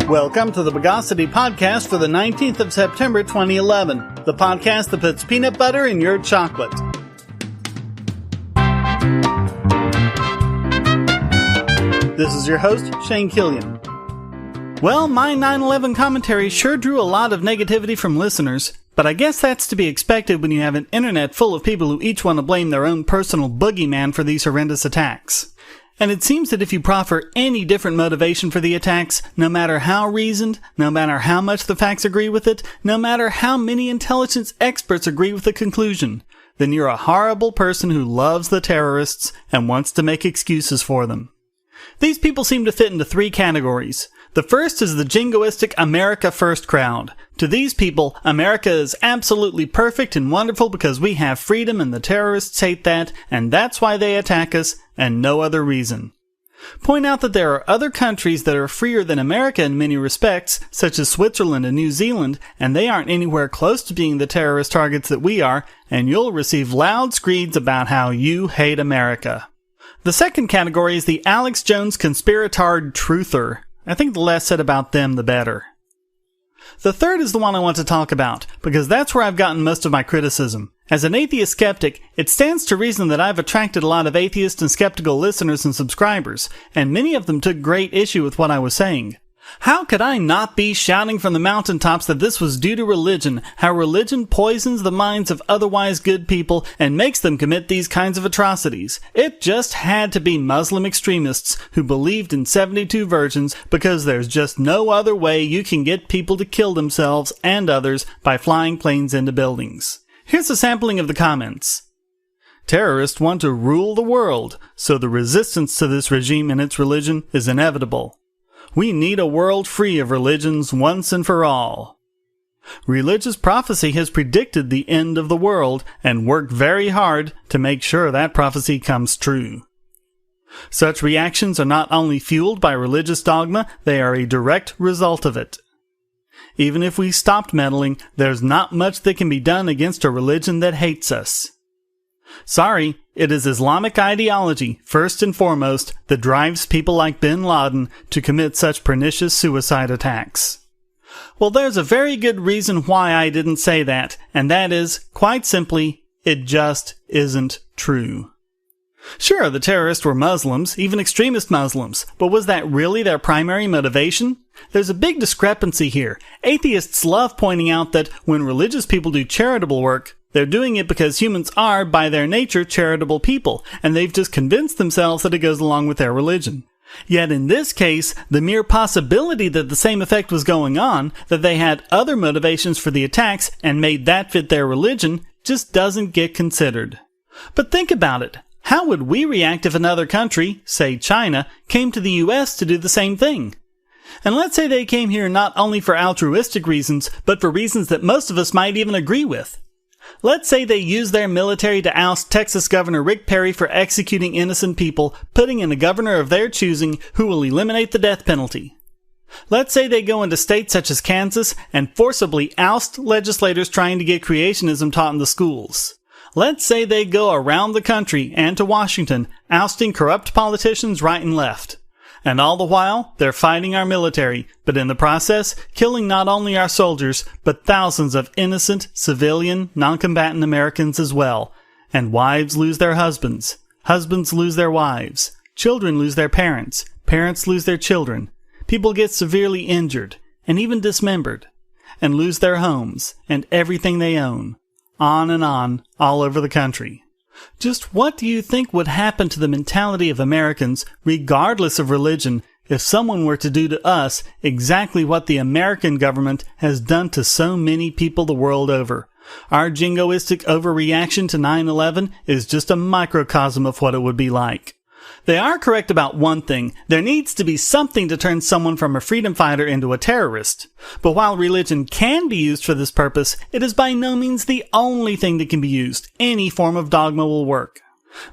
Welcome to the Bogosity podcast for the 19th of September 2011, the podcast that puts peanut butter in your chocolate. This is your host, Shane Killian. Well, my 9/11 commentary sure drew a lot of negativity from listeners, but I guess that's to be expected when you have an internet full of people who each want to blame their own personal boogeyman for these horrendous attacks. And it seems that if you proffer any different motivation for the attacks, no matter how reasoned, no matter how much the facts agree with it, no matter how many intelligence experts agree with the conclusion, then you're a horrible person who loves the terrorists and wants to make excuses for them. These people seem to fit into three categories. The first is the jingoistic America First crowd. To these people, America is absolutely perfect and wonderful because we have freedom and the terrorists hate that, and that's why they attack us, and no other reason. Point out that there are other countries that are freer than America in many respects, such as Switzerland and New Zealand, and they aren't anywhere close to being the terrorist targets that we are, and you'll receive loud screeds about how you hate America. The second category is the Alex Jones conspiratard truther. I think the less said about them, the better. The third is the one I want to talk about, because that's where I've gotten most of my criticism. As an atheist skeptic, it stands to reason that I've attracted a lot of atheist and skeptical listeners and subscribers, and many of them took great issue with what I was saying. How could I not be shouting from the mountaintops that this was due to religion, how religion poisons the minds of otherwise good people and makes them commit these kinds of atrocities? It just had to be Muslim extremists who believed in 72 virgins because there's just no other way you can get people to kill themselves and others by flying planes into buildings. Here's a sampling of the comments. Terrorists want to rule the world, so the resistance to this regime and its religion is inevitable. We need a world free of religions once and for all. Religious prophecy has predicted the end of the world and worked very hard to make sure that prophecy comes true. Such reactions are not only fueled by religious dogma, they are a direct result of it. Even if we stopped meddling, there's not much that can be done against a religion that hates us. Sorry, it is Islamic ideology, first and foremost, that drives people like bin Laden to commit such pernicious suicide attacks. Well, there's a very good reason why I didn't say that, and that is, quite simply, it just isn't true. Sure, the terrorists were Muslims, even extremist Muslims, but was that really their primary motivation? There's a big discrepancy here. Atheists love pointing out that when religious people do charitable work, they're doing it because humans are, by their nature, charitable people, and they've just convinced themselves that it goes along with their religion. Yet in this case, the mere possibility that the same effect was going on, that they had other motivations for the attacks and made that fit their religion, just doesn't get considered. But think about it. How would we react if another country, say China, came to the US to do the same thing? And let's say they came here not only for altruistic reasons, but for reasons that most of us might even agree with. Let's say they use their military to oust Texas Governor Rick Perry for executing innocent people, putting in a governor of their choosing who will eliminate the death penalty. Let's say they go into states such as Kansas and forcibly oust legislators trying to get creationism taught in the schools. Let's say they go around the country and to Washington, ousting corrupt politicians right and left. And all the while, they're fighting our military, but in the process, killing not only our soldiers, but thousands of innocent, civilian, non-combatant Americans as well. And wives lose their husbands. Husbands lose their wives. Children lose their parents. Parents lose their children. People get severely injured, and even dismembered, and lose their homes, and everything they own. On and on, all over the country. Just what do you think would happen to the mentality of Americans, regardless of religion, if someone were to do to us exactly what the American government has done to so many people the world over? Our jingoistic overreaction to 9/11 is just a microcosm of what it would be like. They are correct about one thing. There needs to be something to turn someone from a freedom fighter into a terrorist. But while religion can be used for this purpose, it is by no means the only thing that can be used. Any form of dogma will work.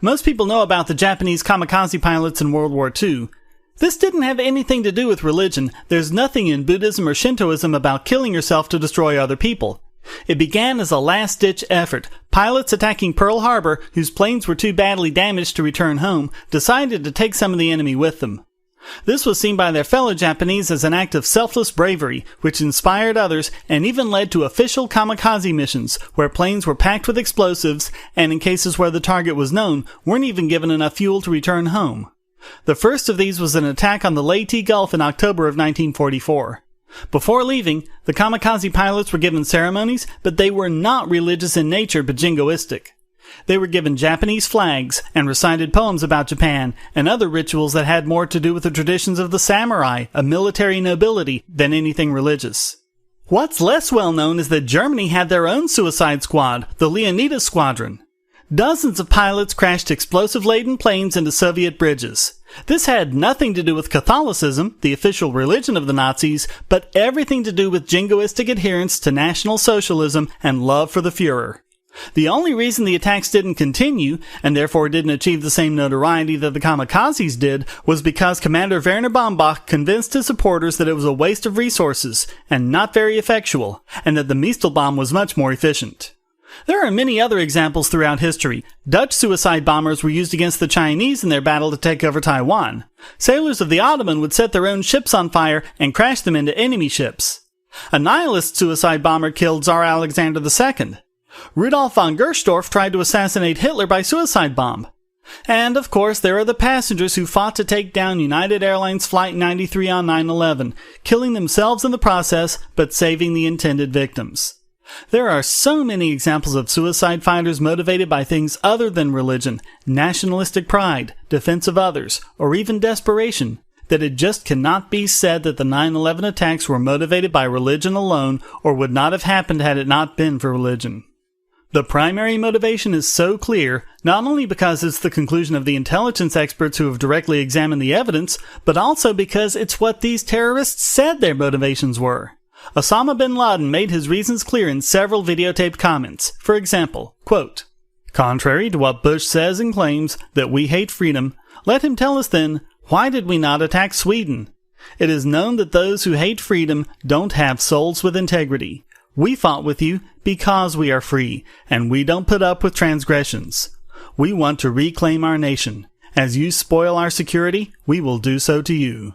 Most people know about the Japanese kamikaze pilots in World War II. This didn't have anything to do with religion. There's nothing in Buddhism or Shintoism about killing yourself to destroy other people. It began as a last-ditch effort. Pilots attacking Pearl Harbor, whose planes were too badly damaged to return home, decided to take some of the enemy with them. This was seen by their fellow Japanese as an act of selfless bravery, which inspired others and even led to official kamikaze missions, where planes were packed with explosives and, in cases where the target was known, weren't even given enough fuel to return home. The first of these was an attack on the Leyte Gulf in October of 1944. Before leaving, the kamikaze pilots were given ceremonies, but they were not religious in nature but jingoistic. They were given Japanese flags and recited poems about Japan and other rituals that had more to do with the traditions of the samurai, a military nobility, than anything religious. What's less well known is that Germany had their own suicide squad, the Leonidas Squadron. Dozens of pilots crashed explosive-laden planes into Soviet bridges. This had nothing to do with Catholicism, the official religion of the Nazis, but everything to do with jingoistic adherence to National Socialism and love for the Führer. The only reason the attacks didn't continue, and therefore didn't achieve the same notoriety that the kamikazes did, was because Commander Werner Baumbach convinced his supporters that it was a waste of resources, and not very effectual, and that the Mistelbaum was much more efficient. There are many other examples throughout history. Dutch suicide bombers were used against the Chinese in their battle to take over Taiwan. Sailors of the Ottoman would set their own ships on fire and crash them into enemy ships. A nihilist suicide bomber killed Tsar Alexander II. Rudolf von Gersdorff tried to assassinate Hitler by suicide bomb. And, of course, there are the passengers who fought to take down United Airlines Flight 93 on 9/11, killing themselves in the process, but saving the intended victims. There are so many examples of suicide fighters motivated by things other than religion, nationalistic pride, defense of others, or even desperation, that it just cannot be said that the 9/11 attacks were motivated by religion alone or would not have happened had it not been for religion. The primary motivation is so clear, not only because it's the conclusion of the intelligence experts who have directly examined the evidence, but also because it's what these terrorists said their motivations were. Osama bin Laden made his reasons clear in several videotaped comments. For example, quote, "Contrary to what Bush says and claims, that we hate freedom, let him tell us then, why did we not attack Sweden? It is known that those who hate freedom don't have souls with integrity. We fought with you because we are free, and we don't put up with transgressions. We want to reclaim our nation. As you spoil our security, we will do so to you."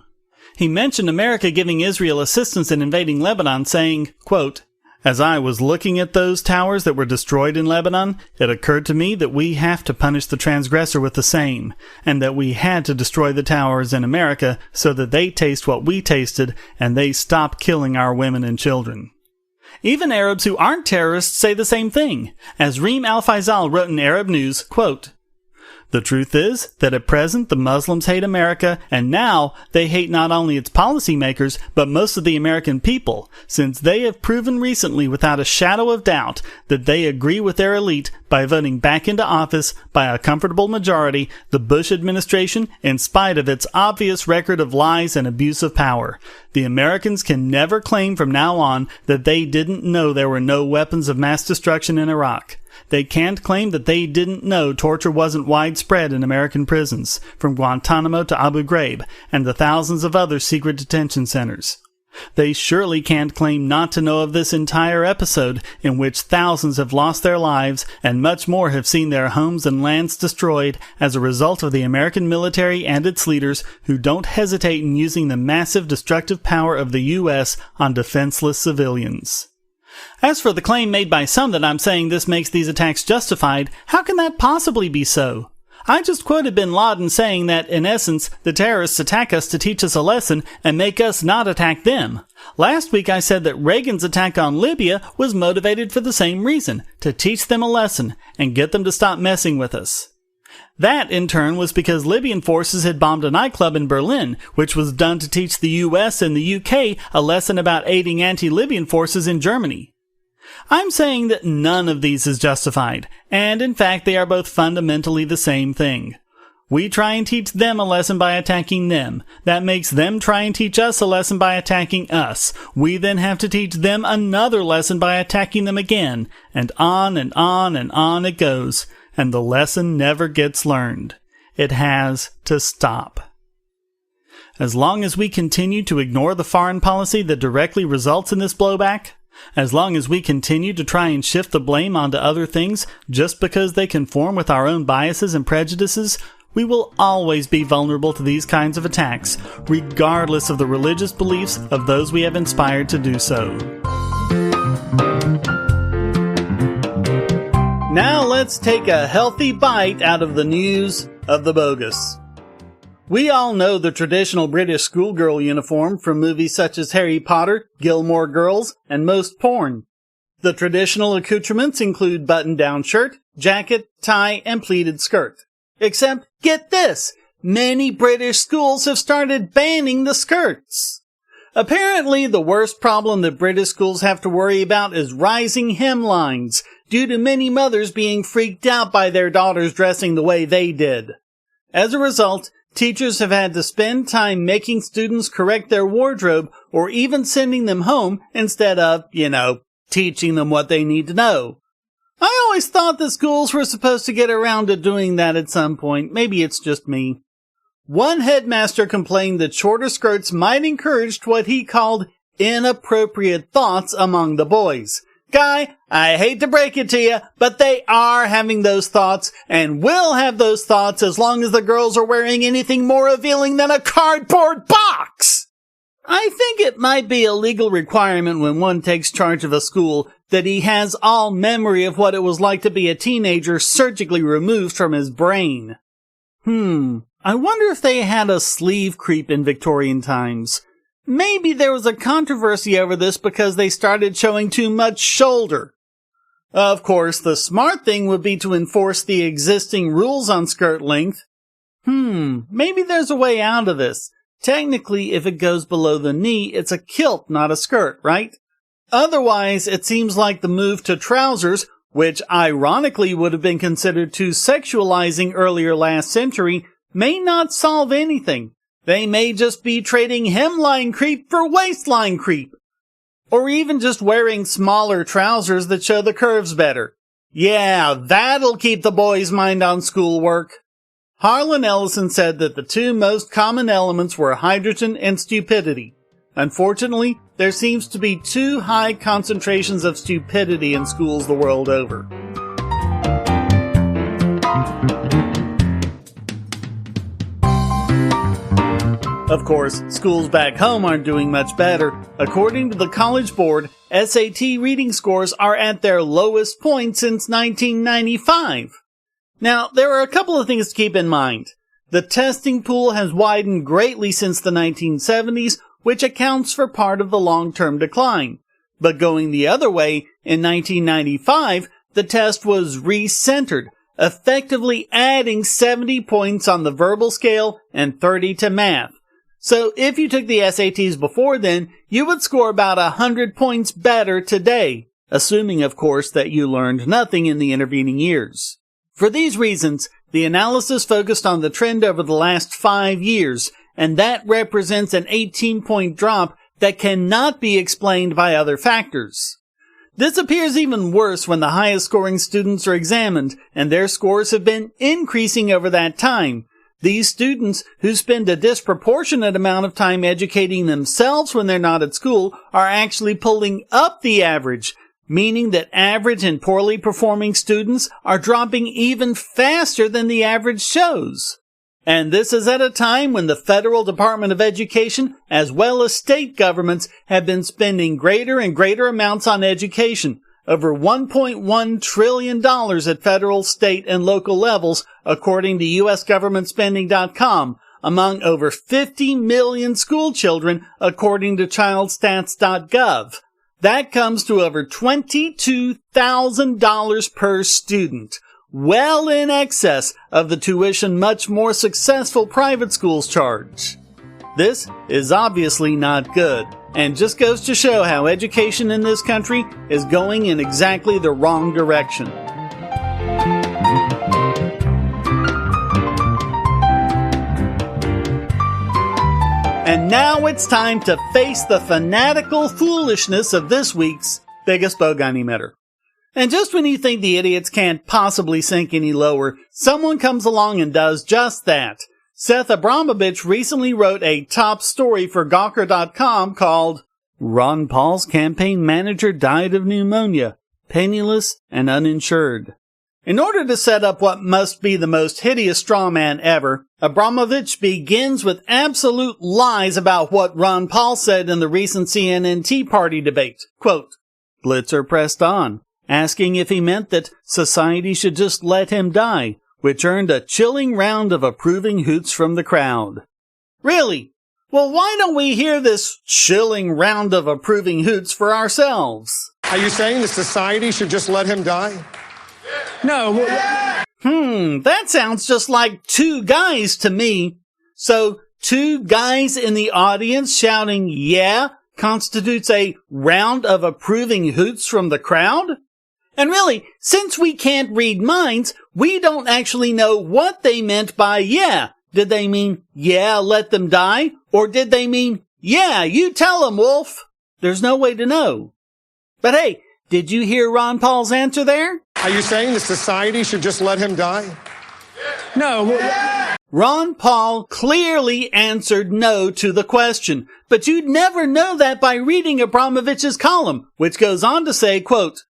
He mentioned America giving Israel assistance in invading Lebanon, saying, quote, "As I was looking at those towers that were destroyed in Lebanon, it occurred to me that we have to punish the transgressor with the same, and that we had to destroy the towers in America so that they taste what we tasted and they stop killing our women and children." Even Arabs who aren't terrorists say the same thing. As Reem Al-Faisal wrote in Arab News, quote, "The truth is that at present the Muslims hate America, and now they hate not only its policymakers, but most of the American people, since they have proven recently without a shadow of doubt that they agree with their elite by voting back into office by a comfortable majority the Bush administration in spite of its obvious record of lies and abuse of power. The Americans can never claim from now on that they didn't know there were no weapons of mass destruction in Iraq. They can't claim that they didn't know torture wasn't widespread in American prisons, from Guantanamo to Abu Ghraib, and the thousands of other secret detention centers. They surely can't claim not to know of this entire episode in which thousands have lost their lives and much more have seen their homes and lands destroyed as a result of the American military and its leaders who don't hesitate in using the massive destructive power of the U.S. on defenseless civilians. As for the claim made by some that I'm saying this makes these attacks justified, how can that possibly be so? I just quoted bin Laden saying that, in essence, the terrorists attack us to teach us a lesson and make us not attack them. Last week I said that Reagan's attack on Libya was motivated for the same reason, to teach them a lesson and get them to stop messing with us. That, in turn, was because Libyan forces had bombed a nightclub in Berlin, which was done to teach the US and the UK a lesson about aiding anti-Libyan forces in Germany. I'm saying that none of these is justified, and in fact they are both fundamentally the same thing. We try and teach them a lesson by attacking them. That makes them try and teach us a lesson by attacking us. We then have to teach them another lesson by attacking them again, and on and on and on it goes. And the lesson never gets learned. It has to stop. As long as we continue to ignore the foreign policy that directly results in this blowback, as long as we continue to try and shift the blame onto other things just because they conform with our own biases and prejudices, We will always be vulnerable to these kinds of attacks, regardless of the religious beliefs of those we have inspired to do so. Now let's take a healthy bite out of the news of the bogus. We all know the traditional British schoolgirl uniform from movies such as Harry Potter, Gilmore Girls, and most porn. The traditional accoutrements include button-down shirt, jacket, tie, and pleated skirt. Except, get this, many British schools have started banning the skirts. Apparently, the worst problem that British schools have to worry about is rising hemlines, due to many mothers being freaked out by their daughters dressing the way they did. As a result, teachers have had to spend time making students correct their wardrobe or even sending them home instead of, teaching them what they need to know. I always thought that schools were supposed to get around to doing that at some point. Maybe it's just me. One headmaster complained that shorter skirts might encourage what he called inappropriate thoughts among the boys. Guy, I hate to break it to you, but they are having those thoughts and will have those thoughts as long as the girls are wearing anything more revealing than a cardboard box. I think it might be a legal requirement when one takes charge of a school that he has all memory of what it was like to be a teenager surgically removed from his brain. I wonder if they had a sleeve creep in Victorian times. Maybe there was a controversy over this because they started showing too much shoulder. Of course, the smart thing would be to enforce the existing rules on skirt length. Maybe there's a way out of this. Technically, if it goes below the knee, it's a kilt, not a skirt, right? Otherwise, it seems like the move to trousers, which ironically would have been considered too sexualizing earlier last century, may not solve anything. They may just be trading hemline creep for waistline creep. Or even just wearing smaller trousers that show the curves better. Yeah, that'll keep the boys' mind on schoolwork. Harlan Ellison said that the two most common elements were hydrogen and stupidity. Unfortunately, there seems to be too high concentrations of stupidity in schools the world over. Of course, schools back home aren't doing much better. According to the College Board, SAT reading scores are at their lowest point since 1995. Now, there are a couple of things to keep in mind. The testing pool has widened greatly since the 1970s, which accounts for part of the long-term decline. But going the other way, in 1995, the test was recentered, effectively adding 70 points on the verbal scale and 30 to math. So if you took the SATs before then, you would score about 100 points better today, assuming, of course, that you learned nothing in the intervening years. For these reasons, the analysis focused on the trend over the last 5 years, and that represents an 18-point drop that cannot be explained by other factors. This appears even worse when the highest-scoring students are examined, and their scores have been increasing over that time. These students, who spend a disproportionate amount of time educating themselves when they're not at school, are actually pulling up the average, meaning that average and poorly performing students are dropping even faster than the average shows. And this is at a time when the Federal Department of Education, as well as state governments, have been spending greater and greater amounts on education, over $1.1 trillion at federal, state, and local levels, according to USGovernmentSpending.com, among over 50 million school children, according to ChildStats.gov. That comes to over $22,000 per student, well in excess of the tuition much more successful private schools charge. This is obviously not good, and just goes to show how education in this country is going in exactly the wrong direction. And now it's time to face the fanatical foolishness of this week's biggest Bogon emitter. And just when you think the idiots can't possibly sink any lower, someone comes along and does just that. Seth Abramovitch recently wrote a top story for Gawker.com called Ron Paul's Campaign Manager Died of Pneumonia, Penniless and Uninsured. In order to set up what must be the most hideous straw man ever, Abramovitch begins with absolute lies about what Ron Paul said in the recent CNN Tea Party debate. Quote, Blitzer pressed on, asking if he meant that society should just let him die, which earned a chilling round of approving hoots from the crowd. Really? Well, why don't we hear this chilling round of approving hoots for ourselves? Are you saying that society should just let him die? No. That sounds just like two guys to me. So, two guys in the audience shouting, yeah, constitutes a round of approving hoots from the crowd? And really, since we can't read minds, we don't actually know what they meant by yeah. Did they mean, yeah, let them die? Or did they mean, yeah, you tell them, Wolf? There's no way to know. But hey, did you hear Ron Paul's answer there? Are you saying that society should just let him die? No. Ron Paul clearly answered no to the question, but you'd never know that by reading Abramovich's column, which goes on to say, quote,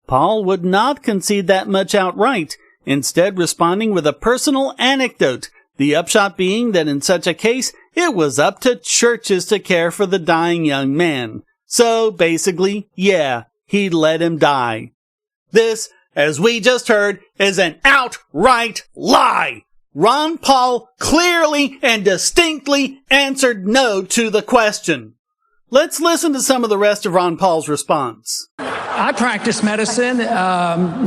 Paul would not concede that much outright, instead responding with a personal anecdote, the upshot being that in such a case, it was up to churches to care for the dying young man. So basically, yeah, he'd let him die. This, as we just heard, is an outright lie. Ron Paul clearly and distinctly answered no to the question. Let's listen to some of the rest of Ron Paul's response. I practiced medicine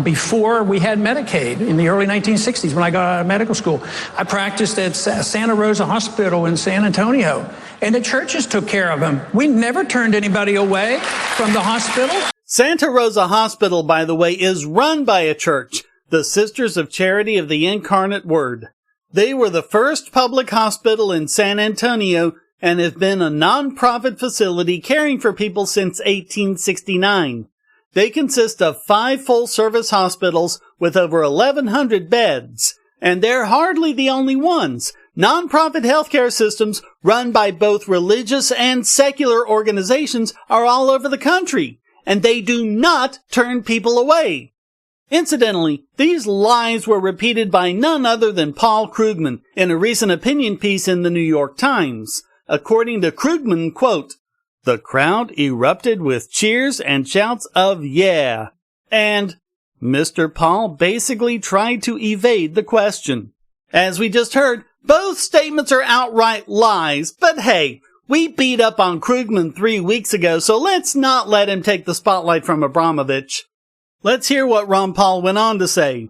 before we had Medicaid in the early 1960s when I got out of medical school. I practiced at Santa Rosa Hospital in San Antonio, and the churches took care of him. We never turned anybody away from the hospital. Santa Rosa Hospital, by the way, is run by a church, the Sisters of Charity of the Incarnate Word. They were the first public hospital in San Antonio and have been a non-profit facility caring for people since 1869. They consist of 5 full-service hospitals with over 1,100 beds, and they're hardly the only ones. Non-profit healthcare systems run by both religious and secular organizations are all over the country, and they do not turn people away. Incidentally, these lies were repeated by none other than Paul Krugman in a recent opinion piece in the New York Times. According to Krugman, quote, the crowd erupted with cheers and shouts of yeah. And Mr. Paul basically tried to evade the question. As we just heard, both statements are outright lies, but hey, we beat up on Krugman 3 weeks ago, so let's not let him take the spotlight from Abramovitch. Let's hear what Ron Paul went on to say.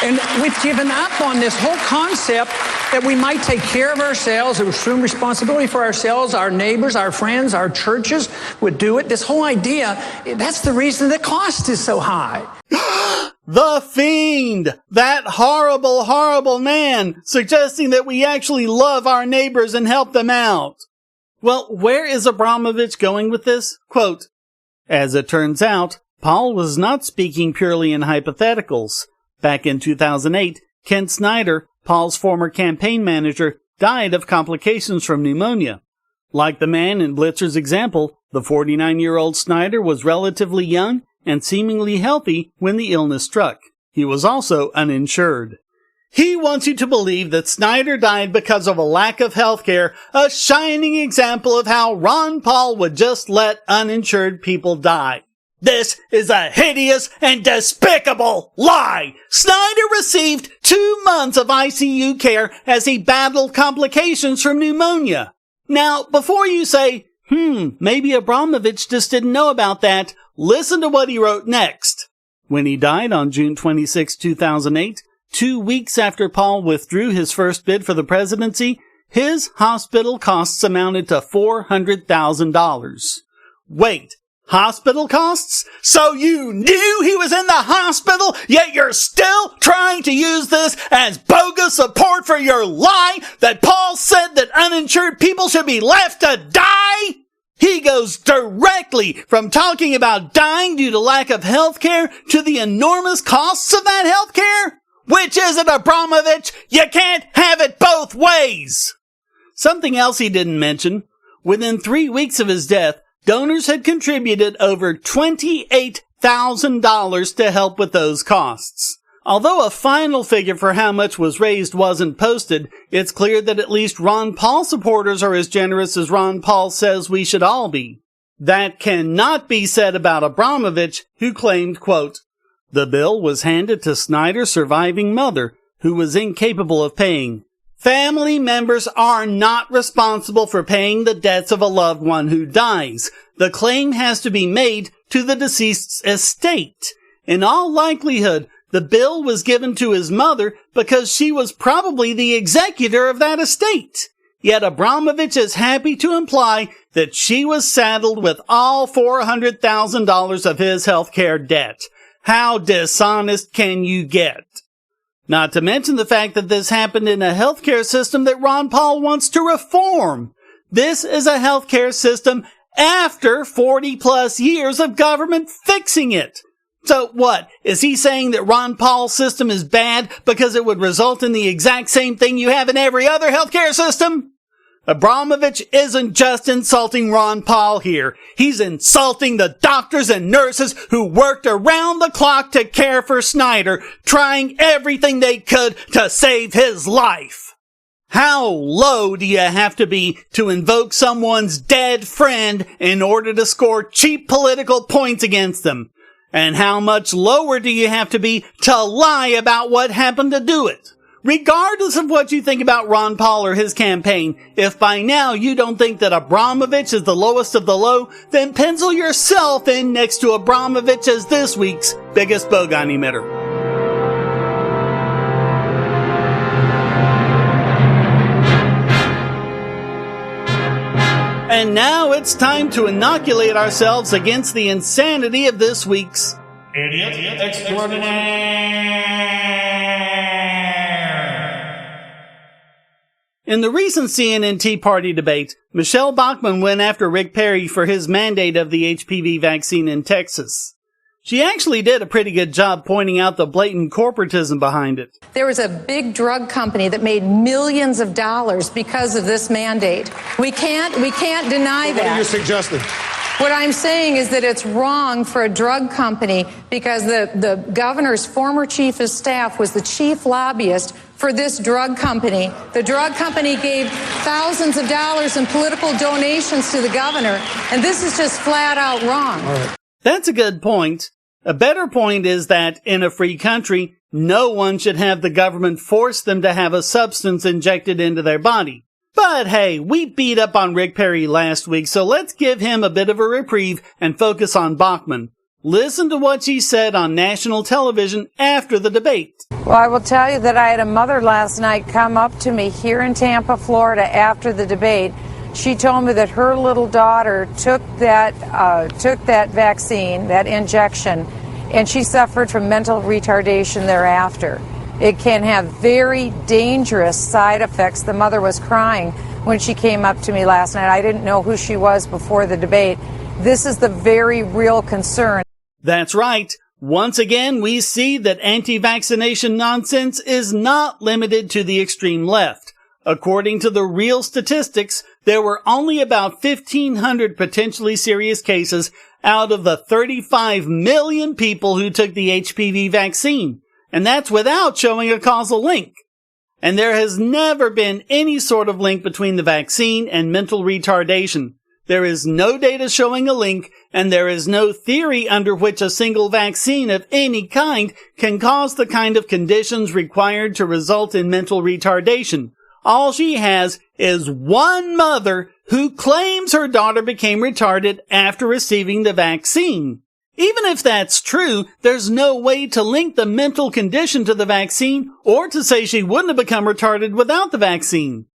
And we've given up on this whole concept that we might take care of ourselves, assume responsibility for ourselves, our neighbors, our friends, our churches would do it. This whole idea, that's the reason the cost is so high. The Fiend! That horrible, horrible man, suggesting that we actually love our neighbors and help them out. Well, where is Abramovitch going with this? Quote, as it turns out, Paul was not speaking purely in hypotheticals. Back in 2008, Kent Snyder, Paul's former campaign manager, died of complications from pneumonia. Like the man in Blitzer's example, the 49-year-old Snyder was relatively young and seemingly healthy when the illness struck. He was also uninsured. He wants you to believe that Snyder died because of a lack of health care, a shining example of how Ron Paul would just let uninsured people die. This is a hideous and despicable lie. Snyder received 2 months of ICU care as he battled complications from pneumonia. Now, before you say, maybe Abramovitch just didn't know about that, listen to what he wrote next. When he died on June 26, 2008, 2 weeks after Paul withdrew his first bid for the presidency, his hospital costs amounted to $400,000. Wait. Hospital costs? So you knew he was in the hospital, yet you're still trying to use this as bogus support for your lie that Paul said that uninsured people should be left to die? He goes directly from talking about dying due to lack of health care to the enormous costs of that health care? Which is it, Abramovitch? You can't have it both ways! Something else he didn't mention. Within 3 weeks of his death, donors had contributed over $28,000 to help with those costs. Although a final figure for how much was raised wasn't posted, it's clear that at least Ron Paul supporters are as generous as Ron Paul says we should all be. That cannot be said about Abramovitch, who claimed, quote, "The bill was handed to Snyder's surviving mother, who was incapable of paying. Family members are not responsible for paying the debts of a loved one who dies. The claim has to be made to the deceased's estate. In all likelihood, the bill was given to his mother because she was probably the executor of that estate. Yet Abramovitch is happy to imply that she was saddled with all $400,000 of his healthcare debt. How dishonest can you get? Not to mention the fact that this happened in a healthcare system that Ron Paul wants to reform. This is a healthcare system after 40 plus years of government fixing it. So what? Is he saying that Ron Paul's system is bad because it would result in the exact same thing you have in every other healthcare system? Abramovitch isn't just insulting Ron Paul here. He's insulting the doctors and nurses who worked around the clock to care for Snyder, trying everything they could to save his life. How low do you have to be to invoke someone's dead friend in order to score cheap political points against them? And how much lower do you have to be to lie about what happened to do it? Regardless of what you think about Ron Paul or his campaign, if by now you don't think that Abramovitch is the lowest of the low, then pencil yourself in next to Abramovitch as this week's biggest Bogon emitter. And now it's time to inoculate ourselves against the insanity of this week's Idiot Extraordinaire. In the recent CNN Tea Party debate, Michele Bachmann went after Rick Perry for his mandate of the HPV vaccine in Texas. She actually did a pretty good job pointing out the blatant corporatism behind it. There was a big drug company that made millions of dollars because of this mandate. We can't deny that. What are you suggesting? What I'm saying is that it's wrong for a drug company because the governor's former chief of staff was the chief lobbyist for this drug company. The drug company gave thousands of dollars in political donations to the governor, and this is just flat out wrong. That's a good point. A better point is that in a free country, no one should have the government force them to have a substance injected into their body. But hey, we beat up on Rick Perry last week, so let's give him a bit of a reprieve and focus on Bachmann. Listen to what she said on national television after the debate. Well, I will tell you that I had a mother last night come up to me here in Tampa, Florida after the debate. She told me that her little daughter took that vaccine, that injection, and she suffered from mental retardation thereafter. It can have very dangerous side effects. The mother was crying when she came up to me last night. I didn't know who she was before the debate. This is the very real concern. That's right. Once again, we see that anti-vaccination nonsense is not limited to the extreme left. According to the real statistics, there were only about 1,500 potentially serious cases out of the 35 million people who took the HPV vaccine. And that's without showing a causal link. And there has never been any sort of link between the vaccine and mental retardation. There is no data showing a link, and there is no theory under which a single vaccine of any kind can cause the kind of conditions required to result in mental retardation. All she has is one mother who claims her daughter became retarded after receiving the vaccine. Even if that's true, there's no way to link the mental condition to the vaccine or to say she wouldn't have become retarded without the vaccine.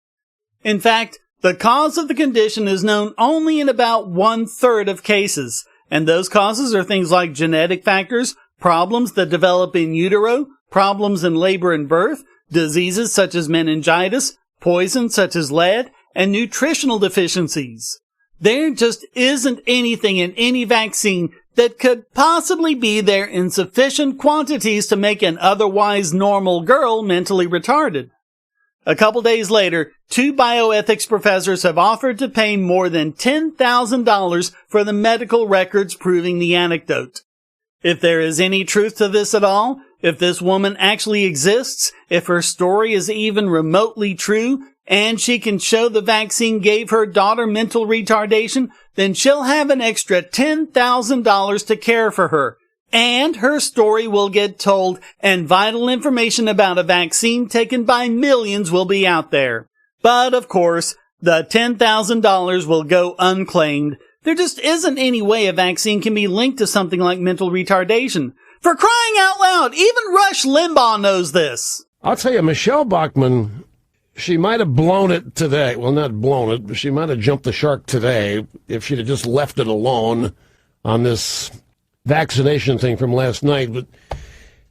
In fact, the cause of the condition is known only in about 1/3 of cases, and those causes are things like genetic factors, problems that develop in utero, problems in labor and birth, diseases such as meningitis, poison such as lead, and nutritional deficiencies. There just isn't anything in any vaccine that could possibly be there in sufficient quantities to make an otherwise normal girl mentally retarded. A couple days later, 2 bioethics professors have offered to pay more than $10,000 for the medical records proving the anecdote. If there is any truth to this at all, if this woman actually exists, if her story is even remotely true, and she can show the vaccine gave her daughter mental retardation, then she'll have an extra $10,000 to care for her. And her story will get told, and vital information about a vaccine taken by millions will be out there. But, of course, the $10,000 will go unclaimed. There just isn't any way a vaccine can be linked to something like mental retardation. For crying out loud, even Rush Limbaugh knows this. I'll tell you, Michele Bachmann, she might have blown it today. Well, not blown it, but she might have jumped the shark today if she'd have just left it alone on this vaccination thing from last night. But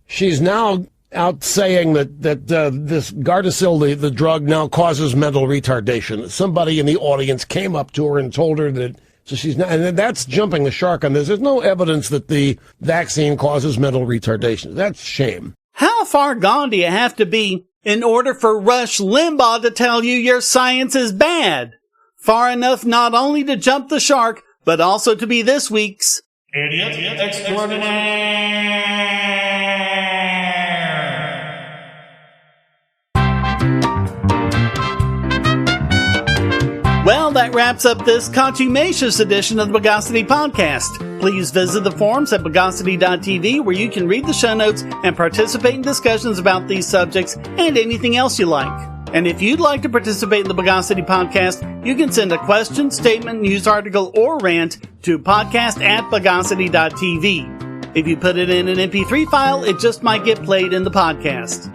she's now out saying that this Gardasil, the drug, now causes mental retardation. Somebody in the audience came up to her and told her that, so she's not, and that's jumping the shark on this. There's no evidence that the vaccine causes mental retardation. That's shame. How far gone do you have to be in order for Rush Limbaugh to tell you your science is bad? Far enough not only to jump the shark, but also to be this week's Idiot Extraordinaire. Well, that wraps up this contumacious edition of the Bogosity podcast. Please visit the forums at Bogosity.tv where you can read the show notes and participate in discussions about these subjects and anything else you like. And if you'd like to participate in the Bogosity podcast, you can send a question, statement, news article, or rant to podcast@Bogosity.tv. If you put it in an MP3 file, it just might get played in the podcast.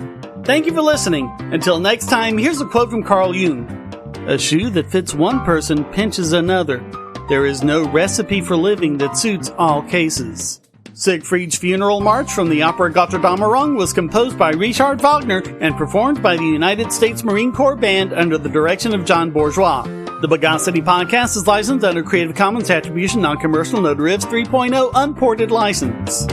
Thank you for listening. Until next time, here's a quote from Carl Jung. A shoe that fits one person pinches another. There is no recipe for living that suits all cases. Siegfried's Funeral March from the opera Götterdämmerung was composed by Richard Wagner and performed by the United States Marine Corps Band under the direction of John Bourgeois. The Bogosity podcast is licensed under Creative Commons Attribution Non-Commercial No Derivatives 3.0 Unported License.